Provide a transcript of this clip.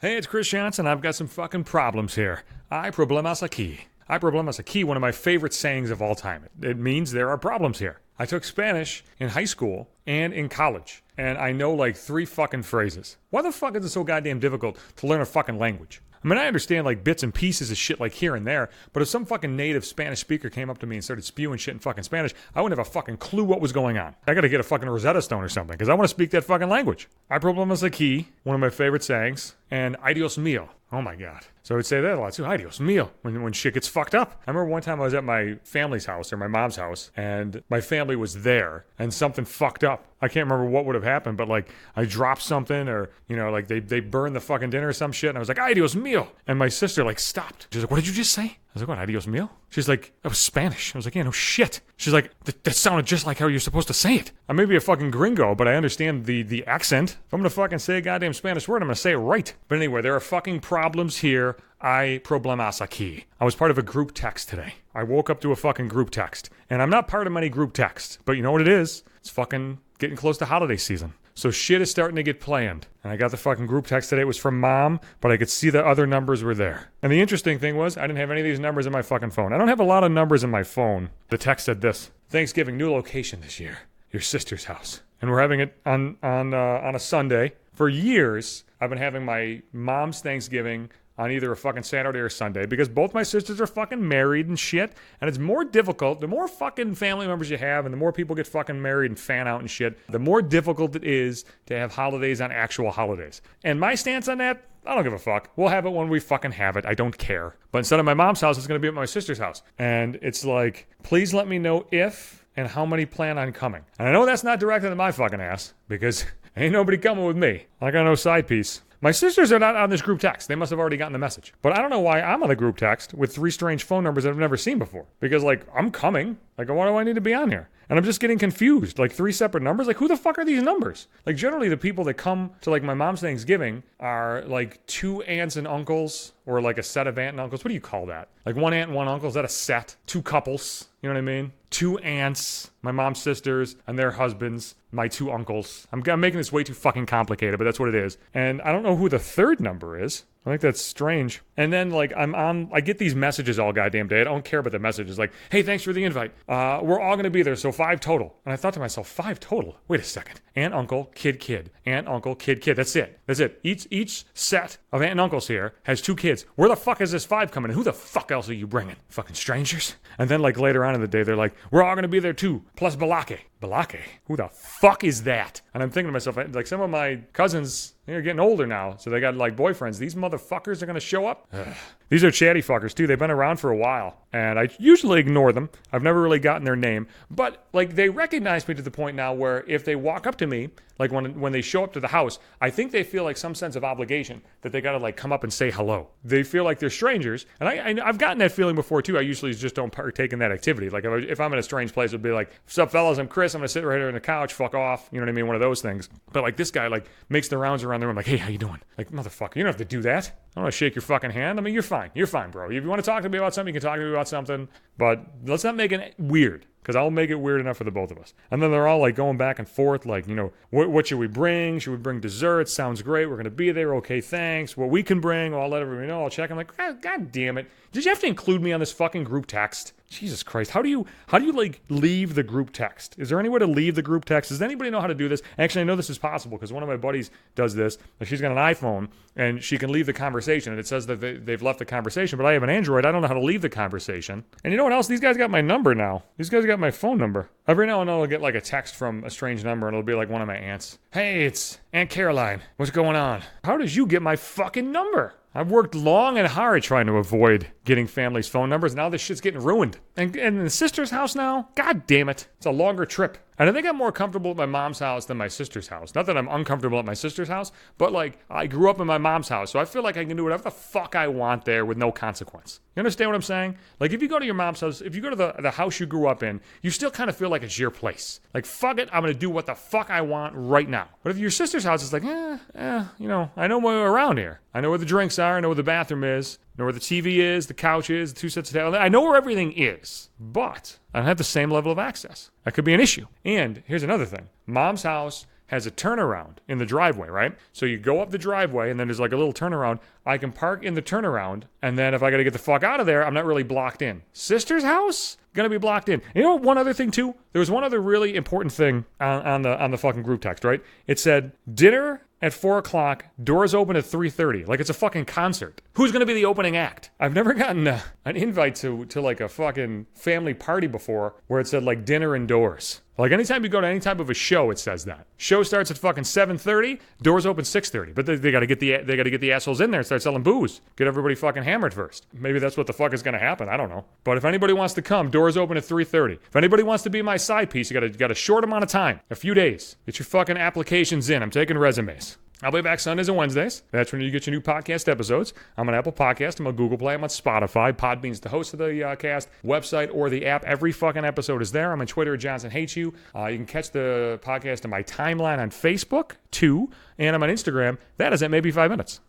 Hey, it's Chris Johnson. I've got some fucking problems here. Hay problemas aquí. Hay problemas aquí, one of my favorite sayings of all time. It means there are problems here. I took Spanish in high school and in college, and I know like 3 fucking phrases. Why the fuck is it so goddamn difficult to learn a fucking language? I mean, I understand like bits and pieces of shit like here and there, but if some fucking native Spanish speaker came up to me and started spewing shit in fucking Spanish, I wouldn't have a fucking clue what was going on. I gotta get a fucking Rosetta Stone or something, because I want to speak that fucking language. Hay problemas aquí, one of my favorite sayings, and ay Dios mío. Oh my God. So I would say that a lot too. Ay Dios mío. When shit gets fucked up. I remember one time I was at my family's house, or my mom's house, and my family was there, and something fucked up. I can't remember what would have happened, but like I dropped something, or, you know, like they burned the fucking dinner or some shit, and I was like, ay Dios mío. And my sister like stopped. She's like, what did you just say? I was like, what, ay Dios mío? She's like, that was Spanish. I was like, yeah, no shit. She's like, that sounded just like how you're supposed to say it. I may be a fucking gringo, but I understand the accent. If I'm gonna fucking say a goddamn Spanish word, I'm gonna say it right. But anyway, there are fucking problems here. Hay problemas aquí. I was part of a group text today. I woke up to a fucking group text. And I'm not part of many group texts, but you know what it is? It's fucking getting close to holiday season. So shit is starting to get planned. And I got the fucking group text today. It was from Mom, but I could see the other numbers were there. And the interesting thing was, I didn't have any of these numbers in my fucking phone. I don't have a lot of numbers in my phone. The text said this: Thanksgiving, new location this year. Your sister's house. And we're having it on a Sunday. For years, I've been having my mom's Thanksgiving on either a fucking Saturday or Sunday, because both my sisters are fucking married and shit, and it's more difficult. The more fucking family members you have, and the more people get fucking married and fan out and shit, the more difficult it is to have holidays on actual holidays. And my stance on that, I don't give a fuck. We'll have it when we fucking have it. I don't care. But instead of my mom's house, it's going to be at my sister's house. And it's like, please let me know if and how many plan on coming. And I know that's not directed at my fucking ass, because ain't nobody coming with me. I got no side piece. My sisters are not on this group text. They must have already gotten the message. But I don't know why I'm on the group text with 3 strange phone numbers that I've never seen before. Because, like, I'm coming. Like, why do I need to be on here? And I'm just getting confused. Like, 3 separate numbers? Like, who the fuck are these numbers? Like, generally the people that come to, like, my mom's Thanksgiving are, like, 2 aunts and uncles, or, like, a set of aunt and uncles. What do you call that? Like, 1 aunt and 1 uncle? Is that a set? 2 couples? You know what I mean? 2 aunts, my mom's sisters, and their husbands, my 2 uncles. I'm making this way too fucking complicated, but that's what it is. And I don't know who the 3rd number is. I think that's strange. And then, like, I get these messages all goddamn day. I don't care about the messages. Like, hey, thanks for the invite. We're all going to be there, so 5 total. And I thought to myself, 5 total? Wait a second. Aunt, uncle, kid, kid. Aunt, uncle, kid, kid. That's it. That's it. Each set of aunt and uncles here has 2 kids. Where the fuck is this 5 coming in? Who the fuck else are you bringing? Fucking strangers? And then, like, later on in the day, they're like, we're all going to be there too. Plus Balake. Balake? Who the fuck is that? And I'm thinking to myself, like, some of my cousins, they're getting older now, so they got, like, boyfriends. These motherfuckers are going to show up? These are chatty fuckers, too. They've been around for a while, and I usually ignore them. I've never really gotten their name. But, like, they recognize me to the point now where if they walk up to me, like, when they show up to the house, I think they feel, like, some sense of obligation that they got to, like, come up and say hello. They feel like they're strangers, and I've gotten that feeling before, too. I usually just don't partake in that activity. Like, if I'm in a strange place, it'd be like, what's up, fellas? I'm Chris. I'm going to sit right here on the couch. Fuck off. You know what I mean? One of those things. But, like, this guy, like, makes the rounds around the room, like, hey, how you doing? Like, motherfucker, you don't have to do that. I don't want to shake your fucking hand. I mean, you're fine. You're fine, bro. If you want to talk to me about something, you can talk to me about something. But let's not make it weird, because I'll make it weird enough for the both of us. And then they're all, like, going back and forth, like, you know, what should we bring? Should we bring desserts? Sounds great. We're going to be there. Okay, thanks. What we can bring, I'll let everybody know. I'll check. I'm like, God damn it. Did you have to include me on this fucking group text? Jesus Christ. How do you like leave the group text? Is there any way to leave the group text? Does anybody know how to do this? Actually, I know this is possible because one of my buddies does this. She's got an iPhone and she can leave the conversation, and it says that they've left the conversation, but I have an Android. I don't know how to leave the conversation. And you know what else? These guys got my number now. These guys got my phone number. Every now and then I'll get like a text from a strange number, and it'll be like one of my aunts. Hey, it's Aunt Caroline. What's going on? How did you get my fucking number? I've worked long and hard trying to avoid getting family's phone numbers. Now this shit's getting ruined. And in the sister's house now? God damn it. It's a longer trip. And I think I'm more comfortable at my mom's house than my sister's house. Not that I'm uncomfortable at my sister's house, but like I grew up in my mom's house, so I feel like I can do whatever the fuck I want there with no consequence. You understand what I'm saying? Like if you go to your mom's house, if you go to the house you grew up in, you still kind of feel like it's your place. Like fuck it, I'm going to do what the fuck I want right now. But if your sister's house is like, you know, I know we're around here. I know where the drinks are, I know where the bathroom is. I know where the TV is, the couch is, the 2 sets of tables. I know where everything is, but I don't have the same level of access. That could be an issue. And here's another thing. Mom's house has a turnaround in the driveway, right? So you go up the driveway and then there's like a little turnaround. I can park in the turnaround, and then if I got to get the fuck out of there, I'm not really blocked in. Sister's house? Gonna be blocked in. You know one other thing too? There was one other really important thing on the fucking group text, right? It said dinner at 4 o'clock, doors open at 3:30. Like it's a fucking concert. Who's gonna be the opening act? I've never gotten an invite to like a fucking family party before where it said like dinner indoors. Like anytime you go to any type of a show, it says that. Show starts at fucking 7:30, doors open 6:30. But they gotta get the assholes in there and start selling booze. Get everybody fucking hammered first. Maybe that's what the fuck is gonna happen. I don't know. But if anybody wants to come, doors open at 3:30. If anybody wants to be my side piece, you got a short amount of time, a few days. Get your fucking applications in. I'm taking resumes. I'll be back Sundays and Wednesdays. That's when you get your new podcast episodes. I'm on Apple Podcast. I'm on Google Play. I'm on Spotify. Podbean's the host of the cast. Website or the app. Every fucking episode is there. I'm on Twitter. Johnson Hates You. You can catch the podcast on my timeline on Facebook, too. And I'm on Instagram. That is at maybe 5 minutes.